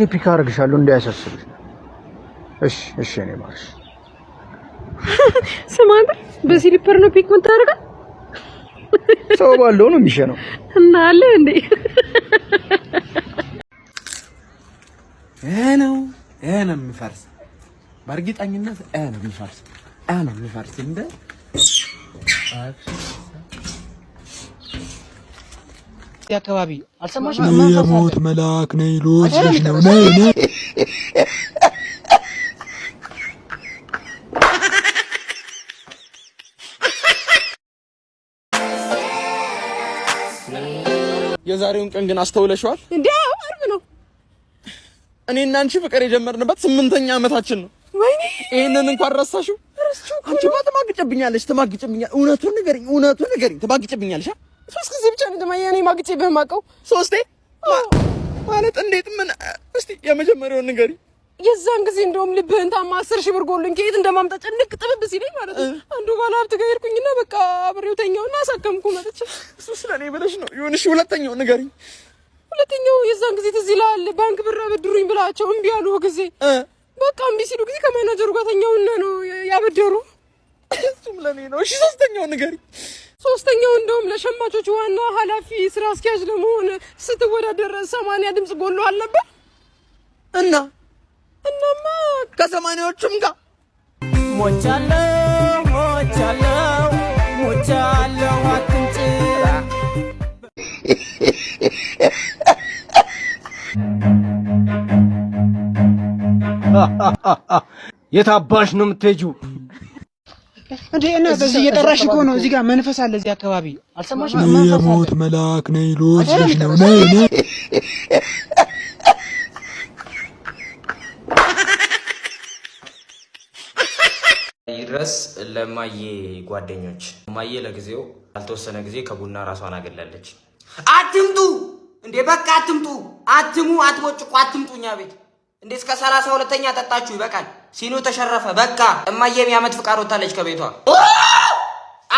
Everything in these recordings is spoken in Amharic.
ፒክ አደርግሻለሁ እንዳያሳስብሽ። እሺ እኔ ማርሽ ስማንተ በስሊፐር ነው ፒክ የምታደርገው? ሰው ባለው ነው የሚሸነው እና አለ እንዴ ነው የሚፈርስ በእርግጠኝነት ነው የሚፈርስ እንደ አካባቢ አልሰማሽም? የሞት መልአክ ነኝ ልወስድሽ ነው ነይ የዛሬውን ቀን ግን አስተውለሽዋል? እንዴው አርብ ነው። እኔና አንቺ ፍቅር የጀመርንበት 8ኛ ዓመታችን ነው። ወይኔ ይሄንን እንኳን ረሳሽው? አንቺ ትማግጭብኛለሽ። እውነቱን ንገሪኝ፣ ትማግጭብኛለሽ? 3 ጊዜ ብቻ ነው ደማያኔ ማግጬ በማቀው 3 ማለት እንዴት? ምን እስቲ የመጀመሪያውን ንገሪ። የዛን ጊዜ እንደውም ልብህን ታማ 10,000 ብር ጎልን ከየት እንደማምጣ ጭንቅ ጥብብ ሲለኝ ማለት ነው። አንዱ ባለ ሀብት ጋር ሄድኩኝና በቃ አብሬው ተኛውና አሳከምኩ መጥቼ። እሱ ስለኔ ብለሽ ነው? ይሁንሽ። ሁለተኛው ንገሪ። ሁለተኛው የዛን ጊዜ ትዝ ይልሃል? ባንክ ብር አበድሩኝ ብላቸው እምቢ አሉ ጊዜ በቃ እምቢ ሲሉ ጊዜ ከማናጀሩ ጋር ተኛውና ነው ያበደሩ። እሱም ለኔ ነው። እሺ ሶስተኛው ንገሪ። ሶስተኛው እንደውም ለሸማቾች ዋና ኃላፊ ስራ አስኪያጅ ለመሆን ስትወዳደር 80 ድምጽ ጎልሏል ነበር። እናማ ከ80ዎቹም ጋር ሞቻለሁ አትንጭ የታባሽ ነው የምትሄጂው? እንዴ እና በዚህ እየጠራሽ እኮ ነው። እዚህ ጋር መንፈስ አለ እዚህ አካባቢ አልሰማሽም? የሞት መልአክ ነኝ ልወስድሽ ነው ነይ ይድረስ ለማዬ ጓደኞች። ማዬ ለጊዜው አልተወሰነ ጊዜ ከቡና ራሷን አገላለች። አትምጡ እንዴ! በቃ አትምጡ፣ አትቦጭቁ፣ አትምጡኛ ቤት እንዴ! እስከ 32ኛ ጠጣችሁ ይበቃል። ሲኑ ተሸረፈ። በቃ እማዬም ያመት ፍቃድ ወጣለች ከቤቷ።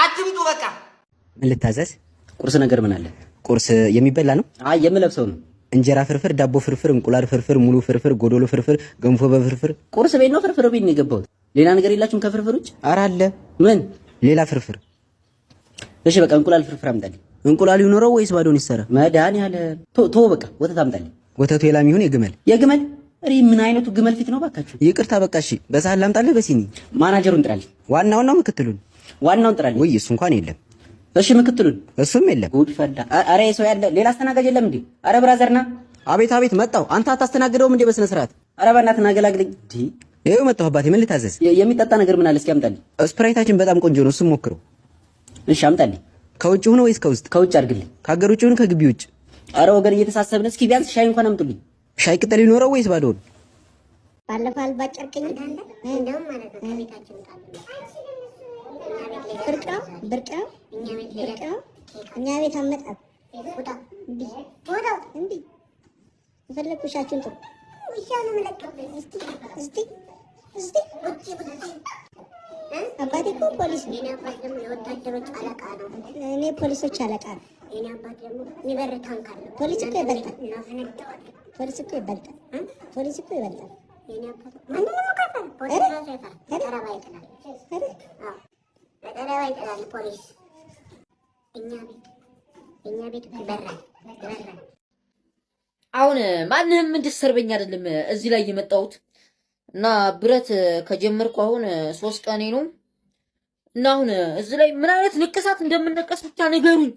አትምጡ በቃ። ምን ልታዘዝ? ቁርስ ነገር ምን አለ? ቁርስ የሚበላ ነው? አይ የምለብሰው ነው። እንጀራ ፍርፍር፣ ዳቦ ፍርፍር፣ እንቁላል ፍርፍር፣ ሙሉ ፍርፍር፣ ጎዶሎ ፍርፍር፣ ገንፎ በፍርፍር። ቁርስ ቤት ነው ፍርፍር ቤት ነው የገባሁት። ሌላ ነገር የላችሁም ከፍርፍር ውጭ? ኧረ አለ። ምን ሌላ ፍርፍር? እሺ በቃ እንቁላል ፍርፍር አምጣልኝ። እንቁላል ይኖረው ወይስ ባዶን ይሰራ? መድኃኒዓለም ቶ በቃ ወተት አምጣልኝ። ወተቱ የላም ይሁን የግመል? የግመል። እሪ ምን አይነቱ ግመል ፊት ነው ባካችሁ? ይቅርታ በቃ እሺ። በሳህን ላምጣልህ በሲኒ? ማናጀሩን ጥራልኝ። ዋናውን ነው ምክትሉን? ዋናውን ጥራልኝ። ወይ እሱ እንኳን የለም። እሺ ምክትሉን? እሱም የለም። ጉድ ፈላ። አረ ሰው ያለ ሌላ አስተናጋጅ የለም እንዴ? አረ ብራዘርና። አቤት አቤት መጣው። አንተ አታስተናግደውም እንዴ በስነ ስርዓት? አረ በእናትህ ናገላግለኝ። ይሄው መጣሁ አባቴ። ምን ልታዘዝ? የሚጠጣ ነገር ምን አለ እስኪ አምጣልኝ። ስፕራይታችን በጣም ቆንጆ ነው፣ እሱም ሞክረው። እሺ አምጣልኝ። ከውጭ ሆኖ ወይስ ከውስጥ? ከውጭ አድርግልኝ። ከሀገር ውጭ ሆኖ ከግቢ ውጭ? አረ ወገን እየተሳሰብን፣ እስኪ ቢያንስ ሻይ እንኳን አምጡልኝ። ሻይ ቅጠል ይኖረው ወይስ ባዶን? ባለፈው አልባጨርቅኝ እንደውም ማለት ነው ቤታችን ብርቃው እኛ ቤት አመጣጥ እንዴ ፈለኩሻችሁን ጥሩ ይሻለው መለቀበኝ እስቲ አባቴ እኮ ፖሊስ ነው። የኔ አባት ደግሞ የወታደሮች አለቃ ነው። እኔ ፖሊሶች አለቃ ነው። የኔ አባት ደግሞ የሚበር ታንክ አለ። ፖሊስ እኮ ይበልጣል። ፖሊስ እኮ ይበልጣል። የኔ አባት ምንም ከፈል ፖሊስ ነው ይፈራል። ተራባ ይጥላል። ተራባ ይጥላል ፖሊስ። እኛ ቤት በራል። አሁን ማንንም እንድሰርበኝ አይደለም እዚህ ላይ የመጣሁት እና ብረት ከጀመርኩ አሁን 3 ቀኔ ነው። እና አሁን እዚህ ላይ ምን አይነት ንቅሳት እንደምንነቀስ ብቻ ንገሩኝ፣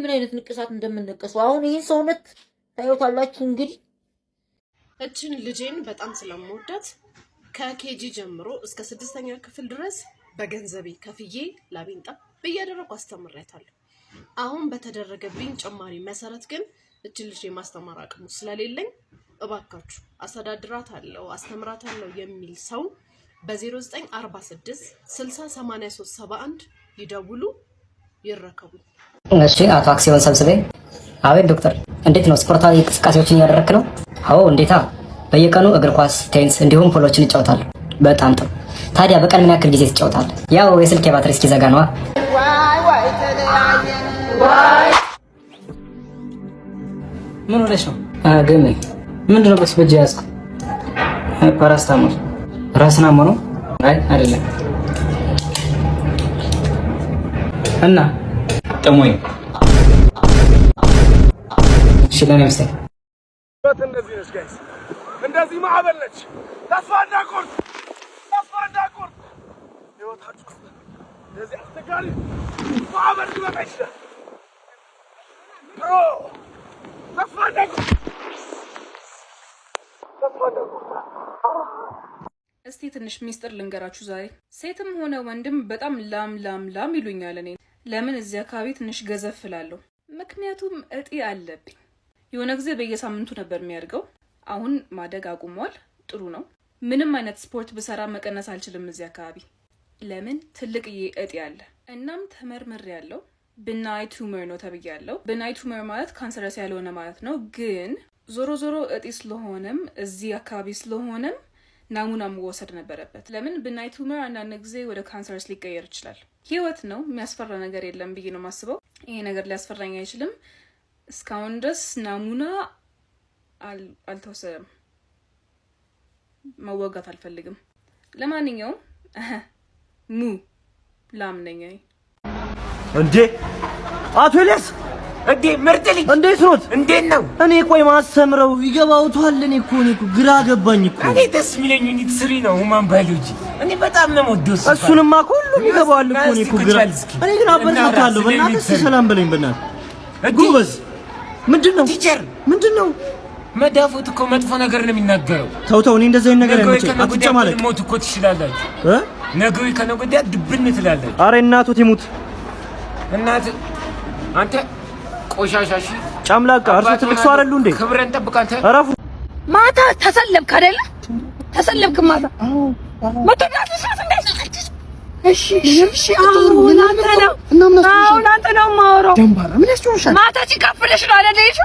ምን አይነት ንቅሳት እንደምንነቀሱ። አሁን ይሄን ሰውነት ታዩታላችሁ። እንግዲህ እችን ልጄን በጣም ስለምወዳት ከኬጂ ጀምሮ እስከ 6ኛ ክፍል ድረስ በገንዘቤ ከፍዬ ላቤን ጠብ እያደረኩ አስተምሬያታለሁ። አሁን በተደረገብኝ ጭማሪ መሰረት ግን እችን ልጅ የማስተማር አቅሙ ስለሌለኝ እባካችሁ አስተዳድራታለሁ አስተምራታለሁ የሚል ሰው በ0946 608371 ይደውሉ፣ ይረከቡ። እሺ አቶ አክሲዮን ሰብስቤ። አቤት ዶክተር፣ እንዴት ነው ስፖርታዊ እንቅስቃሴዎችን እያደረክ ነው? አዎ እንዴታ፣ በየቀኑ እግር ኳስ፣ ቴኒስ እንዲሁም ፖሎችን እጫወታለሁ። በጣም ጥሩ። ታዲያ በቀን ምን ያክል ጊዜ ትጫወታለህ? ያው የስልክ ባትሪ እስኪዘጋ ነዋ። ምን ሆነሽ ነው? ግሜ ምንድነው በስ በእጅ ያዝከው? ፓራስታሞል ራስን አሞ ነው? አይ አይደለም። እና ጥሞኝ ሽላኔ ወሰደ እንደዚህ ነሽ ጋይስ፣ እንደዚህ ማዕበል ነች። ተስፋ እንዳትቆርጥ ህይወታችሁ እንደዚህ አስቸጋሪ ማዕበል ሊመጣ ይችላል። ብሮ ተስፋ እንዳትቆርጥ። እስቲ ትንሽ ሚስጥር ልንገራችሁ። ዛሬ ሴትም ሆነ ወንድም በጣም ላም ይሉኛል። እኔ ለምን እዚህ አካባቢ ትንሽ ገዘፍ እላለሁ? ምክንያቱም እጢ አለብኝ። የሆነ ጊዜ በየሳምንቱ ነበር የሚያድገው። አሁን ማደግ አቁሟል። ጥሩ ነው። ምንም አይነት ስፖርት ብሰራ መቀነስ አልችልም እዚህ አካባቢ። ለምን? ትልቅዬ እጢ አለ። እናም ተመርምሬ ያለው ብናይ ቱመር ነው ተብያለሁ። ብናይ ቱመር ማለት ካንሰረስ ያልሆነ ማለት ነው። ግን ዞሮ እጢ ስለሆነም እዚህ አካባቢ ስለሆነም ናሙና መወሰድ ነበረበት። ለምን? ብናይ ቱመር አንዳንድ ጊዜ ወደ ካንሰርስ ሊቀየር ይችላል። ህይወት ነው፣ የሚያስፈራ ነገር የለም ብዬ ነው የማስበው። ይሄ ነገር ሊያስፈራኝ አይችልም። እስካሁን ድረስ ናሙና አልተወሰደም። መወጋት አልፈልግም። ለማንኛውም ላም ነኝ እንዴ አቶ ኤልያስ እንዴ ምርጥ ልጅ እንዴት ኖት? እንዴት ነው? እኔ ቆይ ማስተምረው ይገባውታል። እኔ እኮ ግራ ገባኝ እኮ። እኔ ደስ የሚለኝ ዩኒት 3 ነው ሁማን ባዮሎጂ። እኔ በጣም ነው የምወደው። እሱንማ ሁሉም ይገባዋል እኮ። እኔ እኮ ግራ እኔ ግን አበረታታለሁ። በእናትህ ሰላም በለኝ በእናትህ። ጎበዝ ምንድነው ቲቸር? ምንድነው መዳፉት እኮ መጥፎ ነገር ነው የሚናገረው። ተው እኔ እንደዚህ አይነት ነገር አይመቸኝም። አትጨማለቅ። ሞት እኮ ትችላላችሁ። ነገሩ ከነገ ወዲያ ድብን ትላለች። ኧረ እናቱት ይሙት እናት አንተ ቆሻሻሽ ጫምላቃ እርሱ ትልቅ ሰው አይደሉ እንዴ? ክብረን ጠብቅ አንተ። አረፉ ማታ ተሰለምክ አይደለ? ተሰለምክ ማታ መተዳት ሰዓት እንዴ? እሺ አሁን አንተ ነው ማውራው። ደምባራ ምን ያስጨውሻል? ማታ ሲካፍለሽ ነው አይደለ? እሺ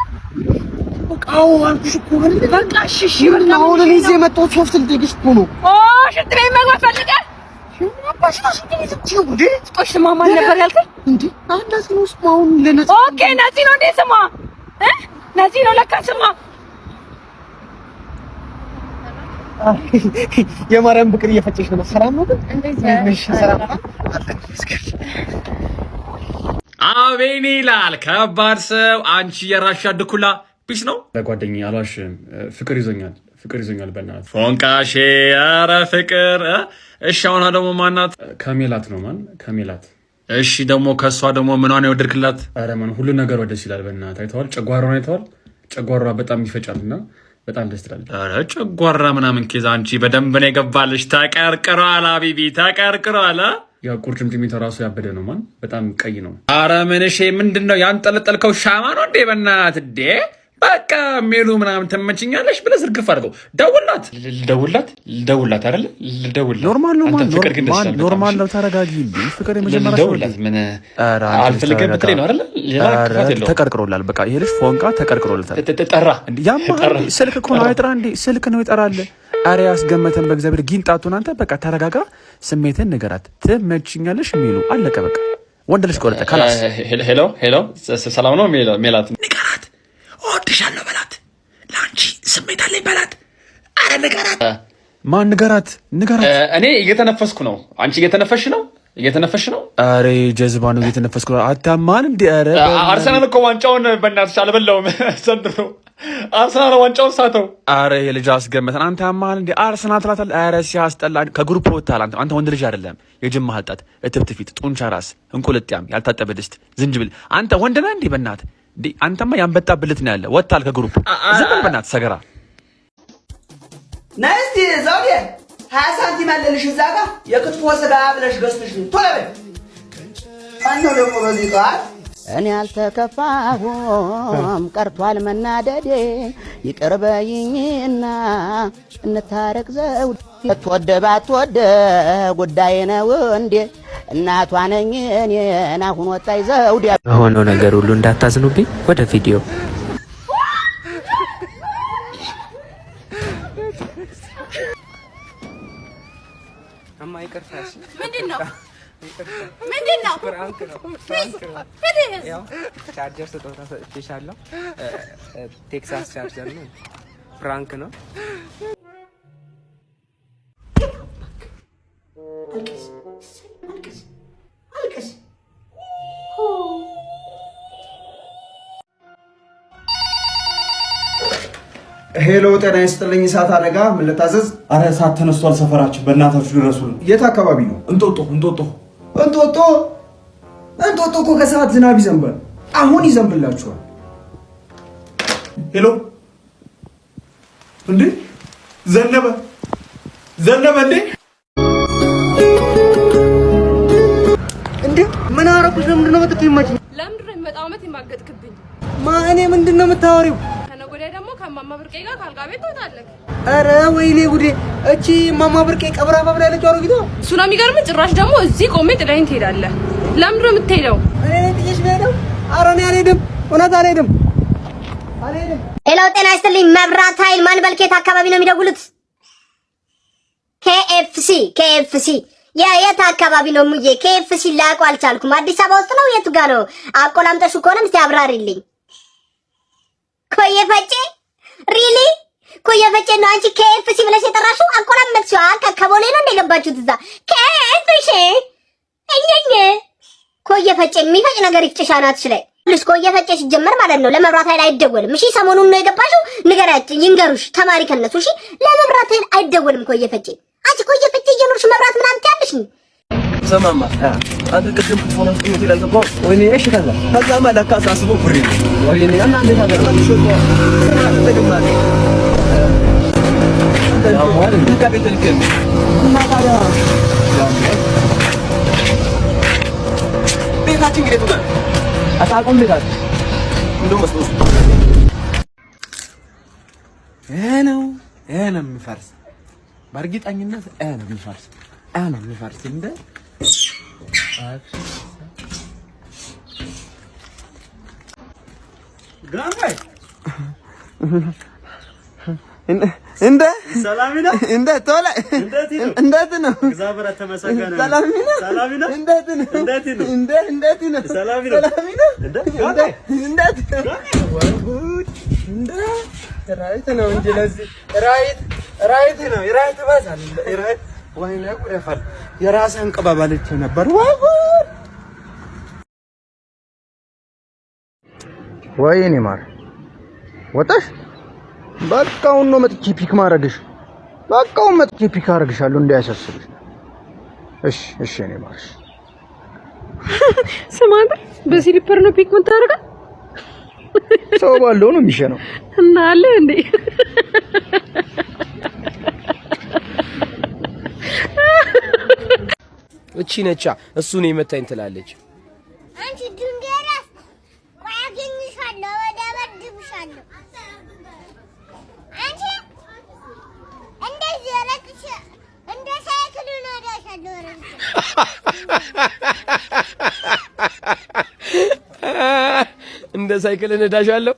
በቃው አልኩሽ እኮ አይደል? በቃ እሺ በቃ አሁን እኔ እዚህ የመጣሁት ሶፍት ልጠይቅሽ እኮ ነው። ሽንት ቤት መግባት ፈልገህ? አባሽ ነው ሽንት ቤት ትችው እንዴ? ጥቆሽ ስማ ማን ነበር ያልከኝ እንዴ? አንዳስ ነው ስማውን ለነጽ ኦኬ ነፂ ነው እንዴ ስማ? ነፂ ነው ለካ ስማ። የማርያም ፍቅር እየፈጨሽ ነው። ሰላም ነው ግን እንደዚህ ሰላም አቤኔ ይላል ከባድ ሰው። አንቺ የራሻ ድኩላ ፒስ ነው ለጓደኛዬ አልዋሽም። ፍቅር ይዞኛል በእናትህ ፎንቃሼ። ኧረ ፍቅር እሺ። አሁን ደግሞ ማናት? ከሜላት ነው ማን? ከሜላት። እሺ ደግሞ ከሷ ደግሞ ምኗን የወደድክላት? ኧረ ማን ሁሉ ነገር ወደስ ይላል በእናትህ። አይተዋል? ጨጓራውን አይተዋል? ጨጓራዋ በጣም ይፈጫልና በጣም ደስ ትላለች። ኧረ ጨጓራ ምናምን ኬዛ አንቺ በደንብ ነው የገባልሽ። ተቀርቅሯል አቢቢ ተቀርቅሯል። ያ ቁርጭምጭሚቷ ራሱ ያበደ ነው ማን። በጣም ቀይ ነው። ኧረ ምንሽ ምንድነው ያንጠለጠልከው? ሻማ ነው እንዴ? በእናትህ እንዴ በቃ ሜሉ ምናምን ትመችኛለሽ ብለህ ዝርግፍ አድርገው። ደውላት አይደለ? ኖርማል ነው ማን። ፍቅር ግን ደስ ኖርማል ነው። ተረጋጊ እንዴ ፍቅር የመጀመሪያ ደውላት። ምን አልፈልግም ብትለኝ ነው አይደለ? ሌላ ክፋት የለውም። ተቀርቅሮላል። በቃ ይሄ ልጅ ፎንቃ ተቀርቅሮላል። ጠራ እንዴ ያማ ስልክ እኮ ነው አይጥራ እንዴ? ስልክ ነው ይጠራል። ኧረ ያስገመተን በእግዚአብሔር ጊንጣቱን። አንተ በቃ ተረጋጋ፣ ስሜትን ንገራት። ትመችኛለሽ ሜሉ አለቀ በቃ። ወንድ ልጅ ቆረጠ ካላስ። ሄሎ ሰላም ነው ሜላት? ንገራት፣ እወድሻለሁ በላት። ለአንቺ ስሜት አለኝ በላት። አረ ንገራት። ማን ንገራት? እኔ እየተነፈስኩ ነው። አንቺ እየተነፈሽ ነው። አረ ጀዝባ ነው እየተነፈስኩ ነው። አታማን እንዴ? አረ አርሰናል እኮ ዋንጫውን በእናትሽ አልበላውም ዘንድሮ። አርሰናል ዋንጫውን ሳተው። አረ የልጅ አስገመተን። አንተ አማን እንዴ? አርሰናል ትላታለህ? አረ ሲያስጠላ። ከግሩፕ ወጣል። አንተ ወንድ ልጅ አይደለም። የጅማ ሀልጣት፣ እትብት ፊት፣ ጡንቻ ራስ፣ እንቁልጥያም፣ ያልታጠበ ድስት፣ ዝንጅብል። አንተ ወንድ ነህ እንዴ? በእናትህ እንዴ አንተማ ያንበጣ ብልት ነው ያለ። ወጣል ከግሩፕ። ዝም በል በእናትህ ሰገራ። ነይ እስቲ ዘውዴ 20 ሳንቲም አለልሽ እዛ ጋር የክትፎ ስጋ ብለሽ ገዝተሽ ቶሎ በል። ማነው ደግሞ በዚህ ጠዋት? እኔ አልተከፋሁም ቀርቷል መናደዴ፣ ይቅር በይኝና እንታረቅ ዘውዴ። ትወደ ባትወደ ጉዳይ ነው እንዴ? እናቷ ነኝ እኔን አሁን ወጣይ ዘውዴ። በሆነው ነገር ሁሉ እንዳታዝኑብኝ። ወደ ቪዲዮ ቻርጀር ስጦታ ሰጥቼሻለሁ። ቴክሳስ ቻርጀር ነው። ፍራንክ ነው። አልቅስ። ሄሎ ጤና ይስጥልኝ። እሳት አደጋ ምን ልታዘዝ? አረ እሳት ተነስቷል ሰፈራችን፣ በእናታችሁ ድረሱልን። የት አካባቢ ነው? እንጦጦ እኮ ከሰዓት ዝናብ ይዘንባል። አሁን ይዘንብላችኋል። ሄሎ እንዴ ዘነበ እንዴ ምን አረኩሽ? ለምንድን ነው መጥቶ ይማጭኝ? ለምንድን ነው የሚመጣው ዓመት የማገጥክብኝ? እኔ ምንድን ነው የምታወሪው? ከነገ ወዲያ ደግሞ ከማማ ብርቄ ጋር ካልጋ ቤት ትወጣለህ። አረ ወይኔ ጉዴ! እቺ ማማ ብርቄ ቀብራ ባብላ ያለችው አሮጊቷ እሱ ነው የሚገርምህ። ጭራሽ ደግሞ እዚህ ቆሜ ጥለኸኝ ትሄዳለህ። ለምንድን ነው የምትሄደው? እኔ ጥዬሽ ብሄደው? ኧረ እኔ አልሄድም፣ እውነት አልሄድም። ሄሎ ጤና ይስጥልኝ። መብራት ኃይል ማን በልኬት አካባቢ ነው የሚደውሉት? KFC የት አካባቢ ነው ሙዬ? KFC ላውቀው አልቻልኩም። አዲስ አበባ ውስጥ ነው? የቱ ጋር ነው? አቆላምጠሹ ከሆነም እስቲ አብራሪልኝ። ኮየፈጬ ሪሊ ኮየፈጬ ነው አንቺ KFC ብለሽ የጠራሽው? አቆላምጠሽው ከቦሌ ነው እንደገባችሁት እዛ KFC እየኝ ኮየፈጬ የሚፈጭ ነገር ይፍጭሻናትሽ ላይ ልጅ ኮየፈጬ ሲጀመር ማለት ነው ለመብራት ኃይል አይደወልም። እሺ ሰሞኑን ነው የገባሽው? ንገራችሁ ይንገሩሽ ተማሪ ከነሱ። እሺ ለመብራት ኃይል አይደወልም ኮየፈጬ። አንቺ ኮየፈጬ እየኖርሽ መብራት ምናምን ትያለሽ ነው ሰማማ አንተ ቅድም ፎን ውስጥ ነው ይላል ተቆ ወይኔ እሺ ከዛማ ለካ ሳስቦ ፍሪ ወይኔ እና እንዴት አደረጋችሁ ሾቶ ተገማለ ያማል እንካቤት ልከም እና ታዲያ ቤታችን ግዴቱ ጋር አታቆም ቤታችን እንደው መስሎስ ነው የሚፈርስ በእርግጠኝነት ነው የሚፈርስ እንደ ጋማይ እንደ ሰላሚና እንደ ቶላ እንዴት ነው? እግዚአብሔር ተመሰገነ። ሰላሚና ሰላሚና እንዴት ነው? እንዴት ነው? ሰላሚና እንዴት ወጉድ እንደ ራይት ነው እንጂ ለዚህ ራይት ነው ባዛል ራይት ወይኔ ጉረፋል የራስህን ቀባባለች ነበር ወጉድ ወይኔ ማር ወጣሽ በቃውን ነው መጥቼ ፒክ ማድረግሽ። በቃውን መጥቼ ፒክ አድርግሻለሁ እንዳያሳስብሽ። እሺ እኔ ማርሽ ስማንተ በስሊፐር ነው ፒክ የምታደርገው? ሰው ባለው ነው የሚሸነው እና አለ እንዴ? እቺ ነቻ እሱ ነው የመታኝ ትላለች። አንቺ ድንገራስ ቆይ አገኝሻለሁ፣ ወደበድብሻለሁ። አንቺ እንደዚህ ያለቅሽ እንደ ሳይክል ነው ያዳሻለሁ። እንደ ሳይክል ነዳሻለሁ